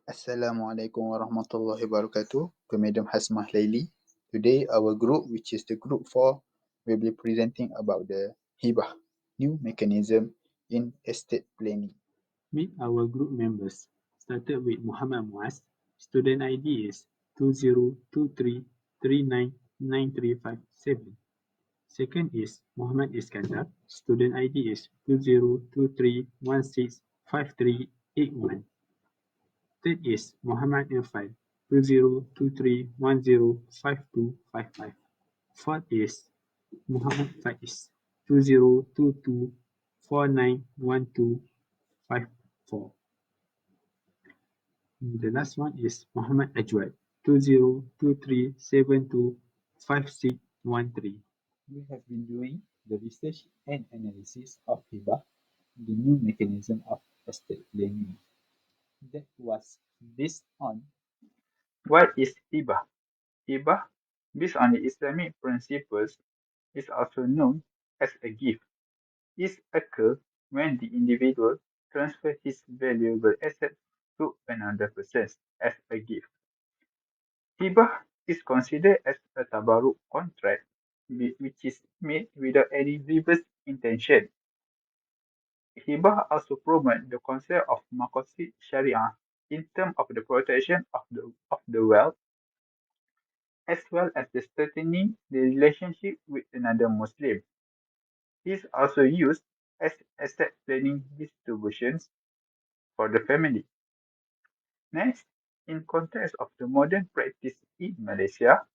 Assalamualaikum warahmatullahi wabarakatuh to Madam Hasmah Laili. Today our group, which is the group 4, will be presenting about the HIBAH, new mechanism in estate planning. Meet our group members. Started with Muaz. Student ID is 2023399357. Second is Mohamad Iskandar. Student ID is 2023165381. Third is Mohamad IRFAN. 2023105255. Fourth is Mohamad FAIZ. 2022491254. The last one is Mohamad AJWAD. 2023725613. We have been doing the research and analysis of HIBAH, the new mechanism of estate planning. That was based on what is HIBAH? HIBAH, based on the Islamic principles, is also known as a gift. It occurs when the individual transfers his valuable asset to another person as a gift. HIBAH is considered as a tabarruk contract which is made without any reverse intention. HIBAH also promotes the concept of maqasid syariah in terms of the protection of the wealth, as well as the strengthening the relationship with another Muslim. It is also used as asset planning distributions for the family. Next, in context of the modern practice in Malaysia,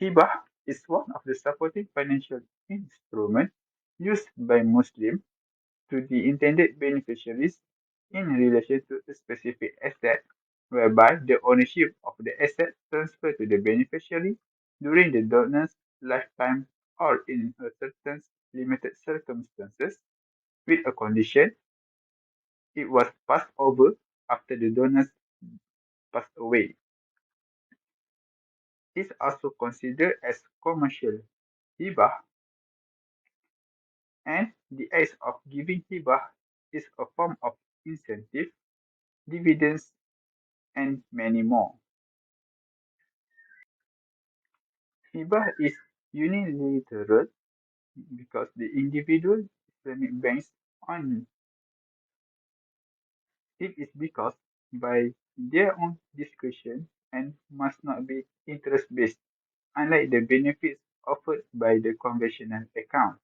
HIBAH is one of the supporting financial instruments used by Muslims to the intended beneficiaries in relation to a specific asset, whereby the ownership of the asset transferred to the beneficiary during the donor's lifetime or in a certain limited circumstances, with a condition it was passed over after the donor passed away. It is also considered as commercial hibah, and the act of giving hibah is a form of incentive, dividends, and many more. Hibah is unilateral because the individual Islamic banks only. It is because by their own discretion and must not be interest-based, unlike the benefits offered by the conventional account.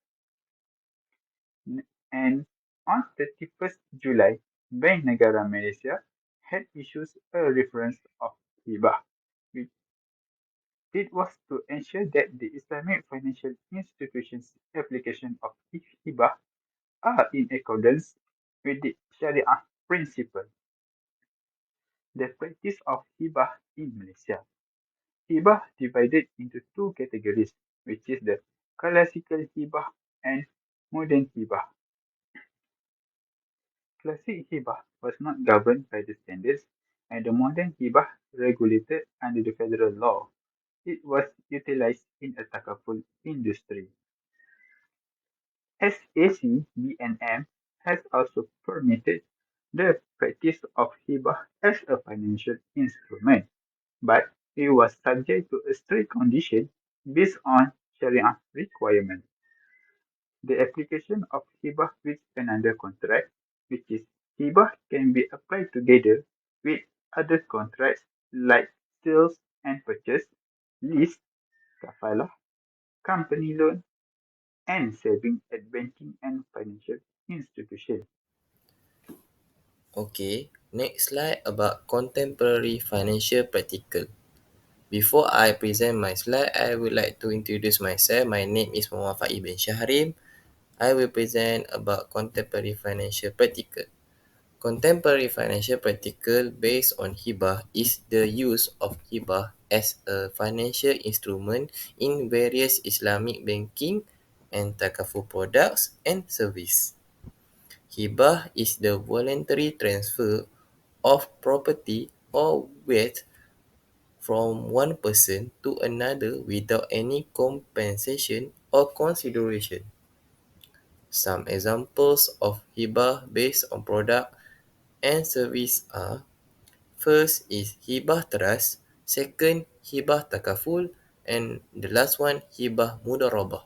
And on 31st July, Bank Negara Malaysia had issued a reference of hibah. It was to ensure that the Islamic financial institutions' application of hibah are in accordance with the Sharia principle. The practice of hibah in Malaysia. Hibah divided into two categories, which is the classical hibah and modern hibah. Classic hibah was not governed by the standards, and the modern hibah regulated under the federal law. It was utilized in a takaful industry. SACBNM has also permitted the practice of hibah as a financial instrument, but it was subject to a strict condition based on Sharia requirements. The application of hibah with another contract, which is hibah, can be applied together with other contracts like sales and purchase, lease, kafalah, company loan, and saving at banking and financial institutions. Okay, next slide about contemporary financial practical. Before I present my slide, I would like to introduce myself. My name is Muhammad Faiz bin SHAHRIM. I will present about contemporary financial practical. Contemporary financial practical based on hibah is the use of hibah as a financial instrument in various Islamic banking and takaful products and service. Hibah is the voluntary transfer of property or wealth from one person to another without any compensation or consideration. Some examples of hibah based on product and service are First is hibah trust, second hibah takaful, and the last one hibah mudarabah.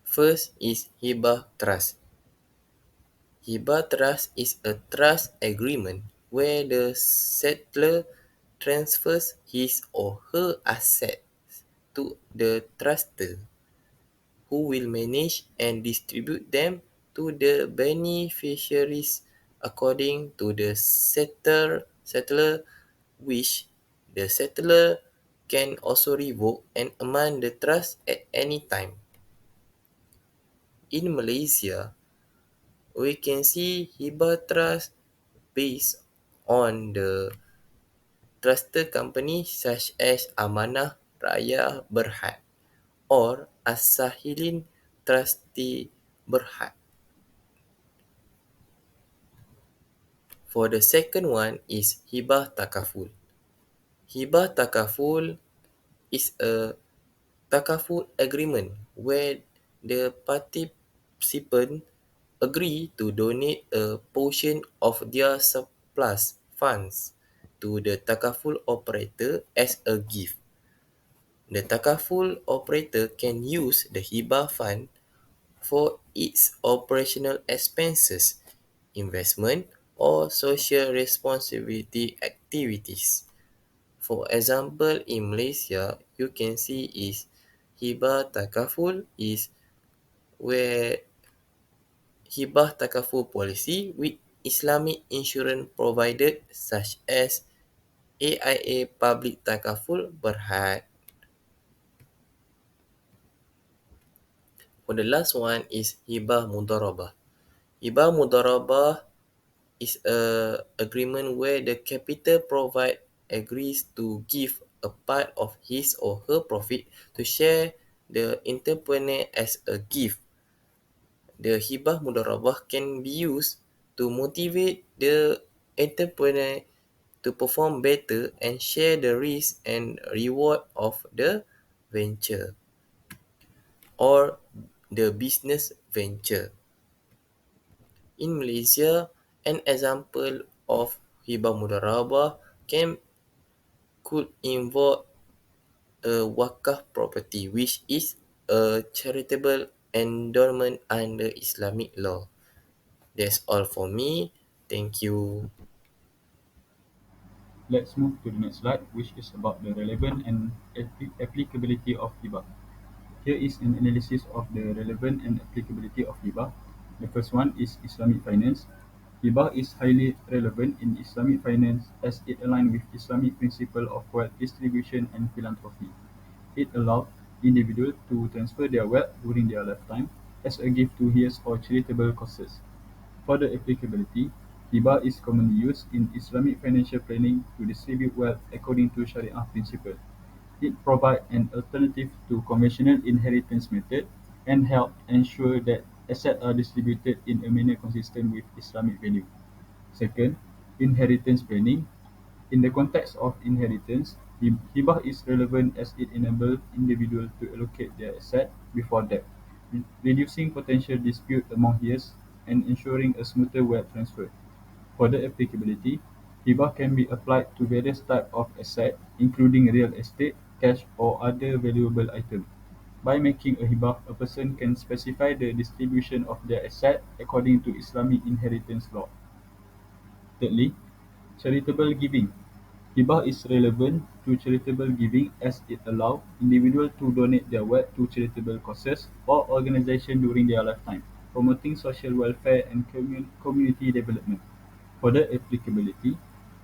First is hibah trust. Hibah trust is a trust agreement where the settler transfers his or her assets to the trustor, who will manage and distribute them to the beneficiaries according to the settler wish. The settler can also revoke and amend the trust at any time. In Malaysia, we can see hibah trust based on the trusted companies such as Amanah Raya Berhad or As-Sahilin Trustee Berhad. For the second one is hibah takaful. Hibah takaful is a takaful agreement where the participant agree to donate a portion of their surplus funds to the takaful operator as a gift. The takaful operator can use the hibah fund for its operational expenses, investment, or social responsibility activities. For example, in Malaysia, you can see is hibah takaful is where hibah takaful policy with Islamic insurance provider such as AIA Public Takaful Berhad. For the last one is hibah mudarabah. Hibah mudarabah is a agreement where the capital provide agrees to give a part of his or her profit to share the entrepreneur as a gift. The hibah mudarabah can be used to motivate the entrepreneur to perform better and share the risk and reward of the venture or the business venture. In Malaysia, an example of hibah mudarabah could involve a wakaf property, which is a charitable endowment under Islamic law. That's all for me. Thank you. Let's move to the next slide, which is about the relevance and applicability of HIBAH. Here is an analysis of the relevance and applicability of HIBAH. The first one is Islamic finance. HIBAH is highly relevant in Islamic finance as it aligns with Islamic principle of wealth distribution and philanthropy. It allows individuals to transfer their wealth during their lifetime as a gift to his or charitable causes. For the applicability, HIBAH is commonly used in Islamic financial planning to distribute wealth according to Sharia principles. It provides an alternative to conventional inheritance method and helps ensure that assets are distributed in a manner consistent with Islamic value. Second, inheritance planning. In the context of inheritance, HIBAH is relevant as it enables individuals to allocate their assets before death, reducing potential dispute among heirs and ensuring a smoother wealth transfer. For the applicability, HIBAH can be applied to various types of assets, including real estate, cash, or other valuable items. By making a HIBAH, a person can specify the distribution of their asset according to Islamic inheritance law. Thirdly, charitable giving. HIBAH is relevant to charitable giving as it allows individuals to donate their wealth to charitable causes or organizations during their lifetime, promoting social welfare and community development. For the applicability,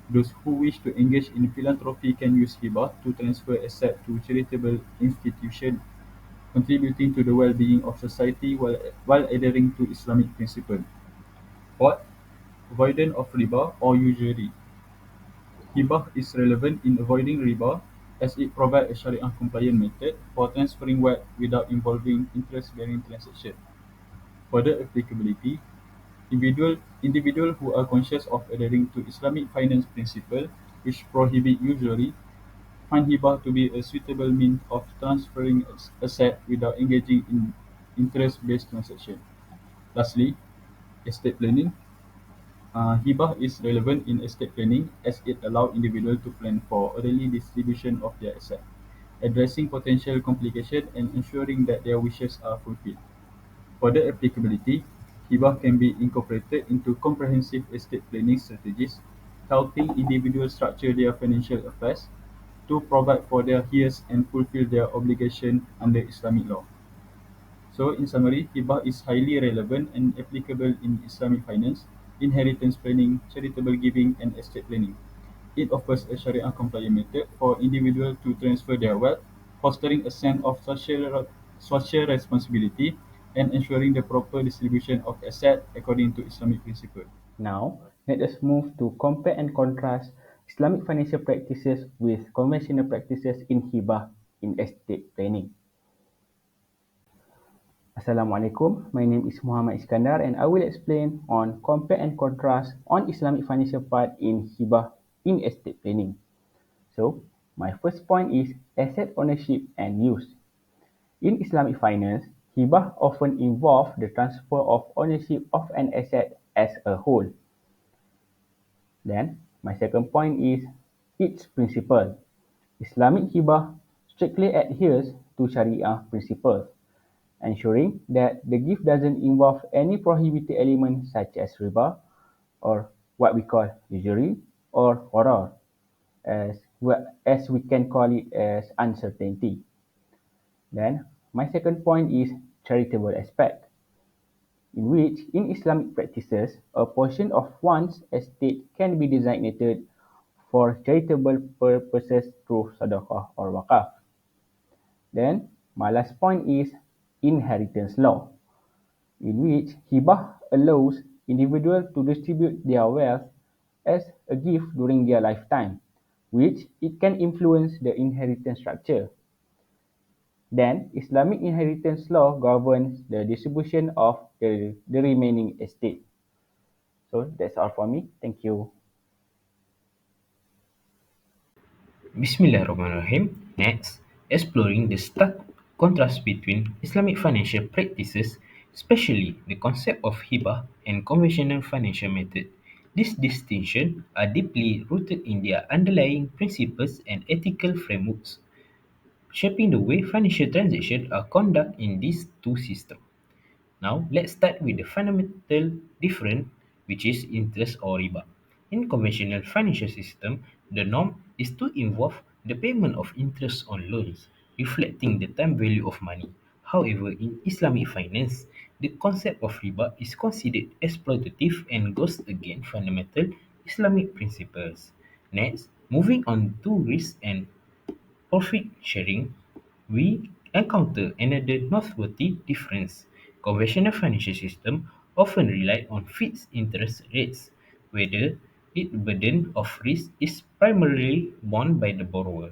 those who wish to engage in philanthropy can use HIBAH to transfer assets to charitable institutions, contributing to the well-being of society while adhering to Islamic principles. Fourth, avoidance of riba or usury. HIBAH is relevant in avoiding riba as it provides a Sharia-compliant method for transferring wealth without involving interest-bearing transactions. For the applicability, individuals who are conscious of adhering to Islamic finance principles, which prohibit usury, find HIBAH to be a suitable means of transferring assets without engaging in interest-based transactions. Lastly, estate planning. HIBAH is relevant in estate planning as it allows individuals to plan for orderly distribution of their assets, addressing potential complications and ensuring that their wishes are fulfilled. For the applicability, HIBAH can be incorporated into comprehensive estate planning strategies, helping individuals structure their financial affairs to provide for their heirs and fulfill their obligation under Islamic law. So, in summary, HIBAH is highly relevant and applicable in Islamic finance, inheritance planning, charitable giving, and estate planning. It offers a Sharia-compliant method for individuals to transfer their wealth, fostering a sense of social responsibility and ensuring the proper distribution of assets according to Islamic principles. Now, let us move to compare and contrast Islamic financial practices with conventional practices in hibah in estate planning. Assalamualaikum, my name is Muhammad Iskandar and I will explain on compare and contrast on Islamic financial part in hibah in estate planning. So, my first point is asset ownership and use. In Islamic finance, hibah often involves the transfer of ownership of an asset as a whole. Then, my second point is its principle. Islamic hibah strictly adheres to Sharia principles, ensuring that the gift doesn't involve any prohibited element such as riba or what we call usury or gharar, as we can call it as uncertainty. Then, my second point is charitable aspect, in which in Islamic practices, a portion of one's estate can be designated for charitable purposes through sadaqah or waqaf. Then, my last point is inheritance law, in which hibah allows individuals to distribute their wealth as a gift during their lifetime, which it can influence the inheritance structure. Then, Islamic inheritance law governs the distribution of the remaining estate. So that's all for me. Thank you. Bismillahirrahmanirrahim. Next, exploring the stark contrast between Islamic financial practices, especially the concept of hibah and conventional financial method. These distinctions are deeply rooted in their underlying principles and ethical frameworks, shaping the way financial transactions are conducted in these two systems. Now, let's start with the fundamental difference, which is interest or riba. In conventional financial system, the norm is to involve the payment of interest on loans, reflecting the time value of money. However, in Islamic finance, the concept of riba is considered exploitative and goes against fundamental Islamic principles. Next, moving on to risk and profit sharing, we encounter another noteworthy difference. Conventional financial systems often rely on fixed interest rates, whether the burden of risk is primarily borne by the borrower.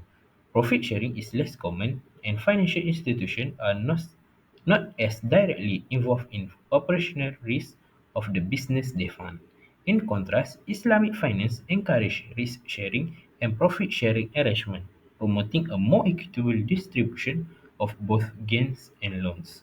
Profit sharing is less common, and financial institutions are not as directly involved in operational risk of the business they fund. In contrast, Islamic finance encourages risk sharing and profit sharing arrangements, promoting a more equitable distribution of both gains and loans.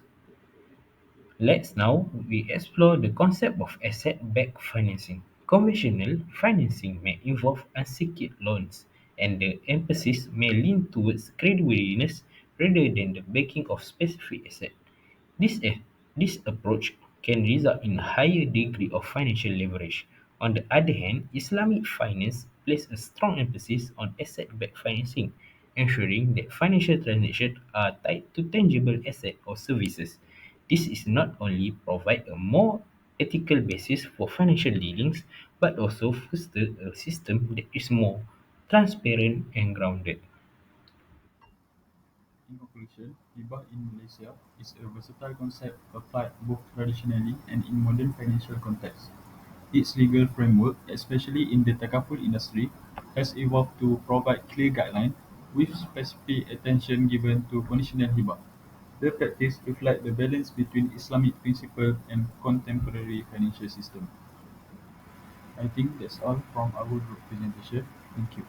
Let's now we explore the concept of asset-backed financing. Conventional financing may involve unsecured loans, and the emphasis may lean towards creditworthiness rather than the backing of specific assets. This, a- this approach can result in a higher degree of financial leverage. On the other hand, Islamic finance places a strong emphasis on asset-backed financing, ensuring that financial transactions are tied to tangible assets or services. This is not only provide a more ethical basis for financial dealings, but also foster a system that is more transparent and grounded. In conclusion, hibah in Malaysia is a versatile concept applied both traditionally and in modern financial contexts. Its legal framework, especially in the takaful industry, has evolved to provide clear guidelines with specific attention given to conditional hibah. The practice reflects the balance between Islamic principles and contemporary financial system. I think that's all from our group presentation. Thank you.